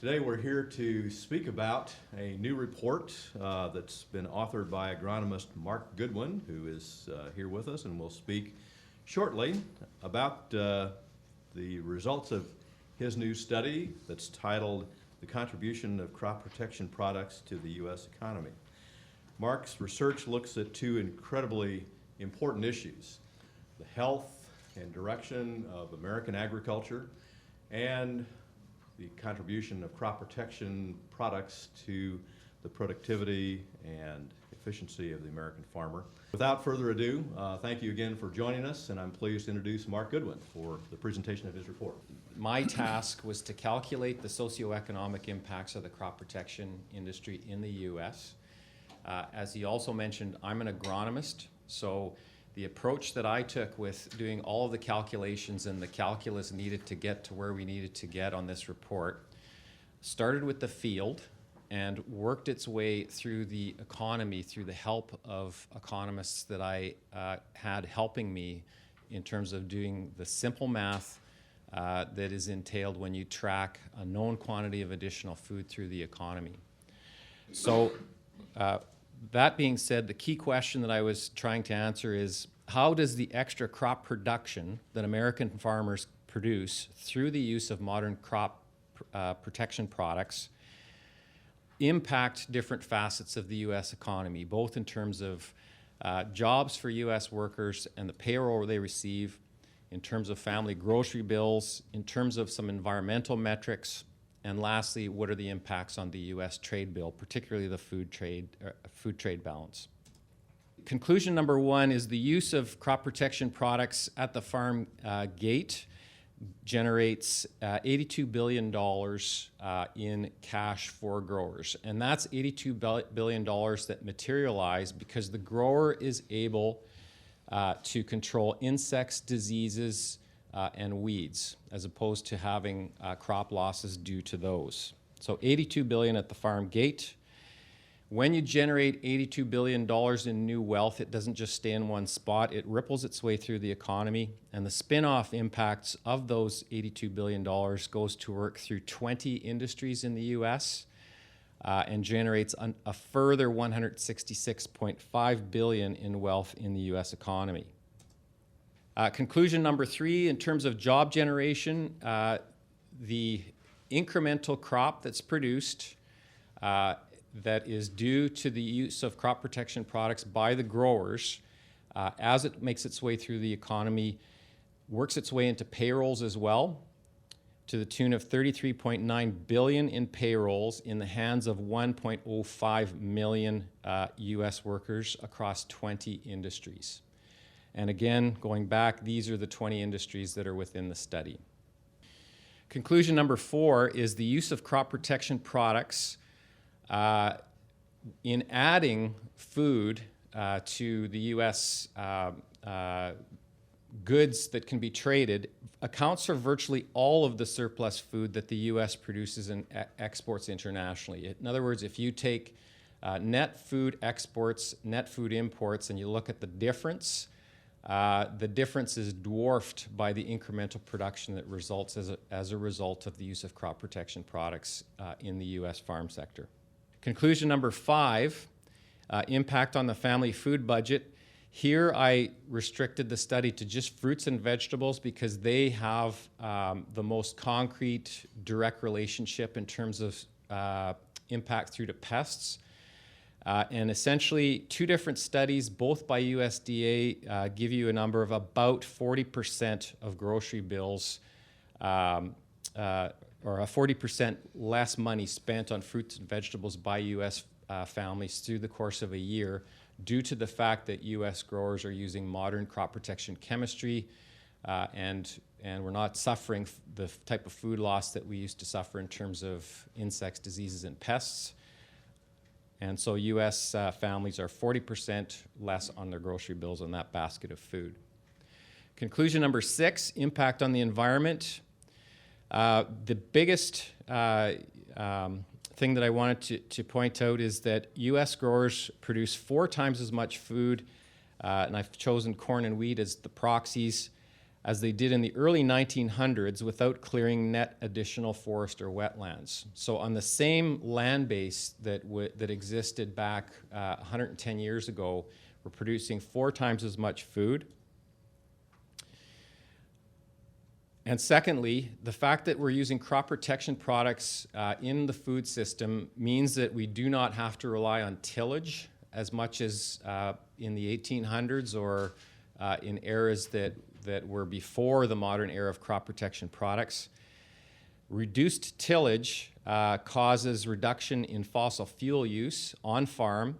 Today we're here to speak about a new report that's been authored by agronomist Mark Goodwin, who is here with us and will speak shortly about the results of his new study that's titled "The Contribution of Crop Protection Products to the U.S. Economy." Mark's research looks at two incredibly important issues: the health and direction of American agriculture and the contribution of crop protection products to the productivity and efficiency of the American farmer. Without further ado, thank you again for joining us, and I'm pleased to introduce Mark Goodwin for the presentation of his report. My task was to calculate the socioeconomic impacts of the crop protection industry in the U.S. As he also mentioned, I'm an agronomist, so the approach that I took with doing all of the calculations and the calculus needed to get to where we needed to get on this report started with the field and worked its way through the economy through the help of economists that I had helping me in terms of doing the simple math that is entailed when you track a known quantity of additional food through the economy. So that being said, the key question that I was trying to answer is, how does the extra crop production that American farmers produce through the use of modern crop protection products impact different facets of the U.S. economy, both in terms of jobs for U.S. workers and the payroll they receive, in terms of family grocery bills, in terms of some environmental metrics, and lastly, what are the impacts on the U.S. trade bill, particularly the food trade balance? Conclusion number one is the use of crop protection products at the farm gate generates $82 billion in cash for growers. And that's $82 billion that materialize because the grower is able to control insects, diseases, and weeds, as opposed to having crop losses due to those. So $82 billion at the farm gate. When you generate $82 billion in new wealth, it doesn't just stay in one spot. It ripples its way through the economy, and the spin-off impacts of those $82 billion goes to work through 20 industries in the U.S. And generates a further $166.5 billion in wealth in the U.S. economy. Conclusion number three, in terms of job generation, the incremental crop that's produced that is due to the use of crop protection products by the growers as it makes its way through the economy, works its way into payrolls as well, to the tune of $33.9 billion in payrolls in the hands of 1.05 million U.S. workers across 20 industries. And again, going back, these are the 20 industries that are within the study. Conclusion number four is the use of crop protection products in adding food to the U.S. Goods that can be traded accounts for virtually all of the surplus food that the U.S. produces and exports internationally. In other words, if you take net food exports, net food imports, and you look at the difference is dwarfed by the incremental production that results as a result of the use of crop protection products in the U.S. farm sector. Conclusion number five, impact on the family food budget. Here I restricted the study to just fruits and vegetables because they have the most concrete, direct relationship in terms of impact through to pests. And essentially, two different studies, both by USDA, give you a number of about 40% of grocery bills, or a 40% less money spent on fruits and vegetables by U.S. Families through the course of a year, due to the fact that U.S. growers are using modern crop protection chemistry, and we're not suffering the type of food loss that we used to suffer in terms of insects, diseases, and pests. And so U.S. families are 40% less on their grocery bills on that basket of food. Conclusion number six, impact on the environment. The biggest thing that I wanted to point out is that U.S. growers produce 4 times as much food, and I've chosen corn and wheat as the proxies, as they did in the early 1900s without clearing net additional forest or wetlands. So on the same land base that existed back 110 years ago, we're producing 4 times as much food. And secondly, the fact that we're using crop protection products in the food system means that we do not have to rely on tillage as much as in the 1800s or in eras that were before the modern era of crop protection products. Reduced tillage causes reduction in fossil fuel use on farm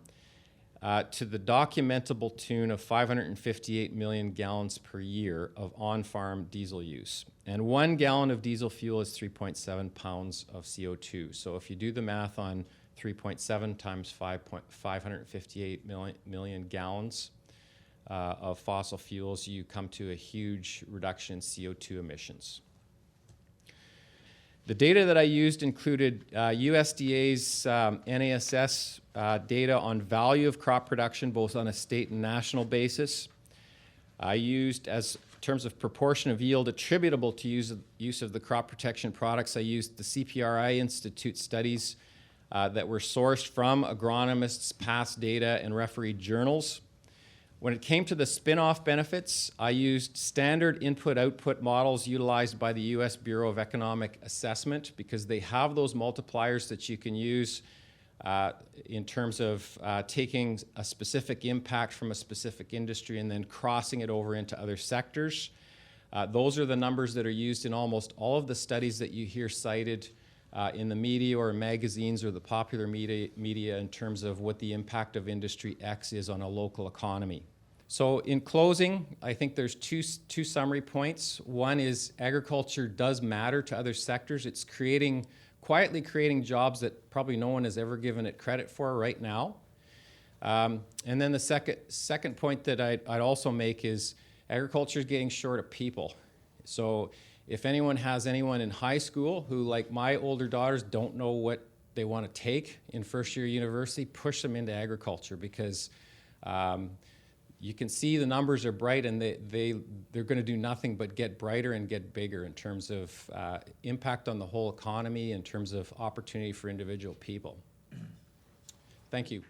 to the documentable tune of 558 million gallons per year of on-farm diesel use. And 1 gallon of diesel fuel is 3.7 pounds of CO2. So if you do the math on 3.7 times 558 million gallons of fossil fuels, you come to a huge reduction in CO2 emissions. The data that I used included USDA's NASS data on value of crop production, both on a state and national basis. I used, as in terms of proportion of yield attributable to use of the crop protection products, I used the CPRI Institute studies that were sourced from agronomists' past data and refereed journals. When it came to the spin-off benefits, I used standard input-output models utilized by the U.S. Bureau of Economic Assessment because they have those multipliers that you can use in terms of taking a specific impact from a specific industry and then crossing it over into other sectors. Those are the numbers that are used in almost all of the studies that you hear cited in the media or magazines or the popular media in terms of what the impact of industry X is on a local economy. So in closing, I think there's two summary points. One is agriculture does matter to other sectors. It's quietly creating jobs that probably no one has ever given it credit for right now. And then the second point that I'd also make is agriculture is getting short of people. So if anyone has anyone in high school who, like my older daughters, don't know what they want to take in first-year university, push them into agriculture because you can see the numbers are bright and they're going to do nothing but get brighter and get bigger in terms of impact on the whole economy, in terms of opportunity for individual people. Thank you.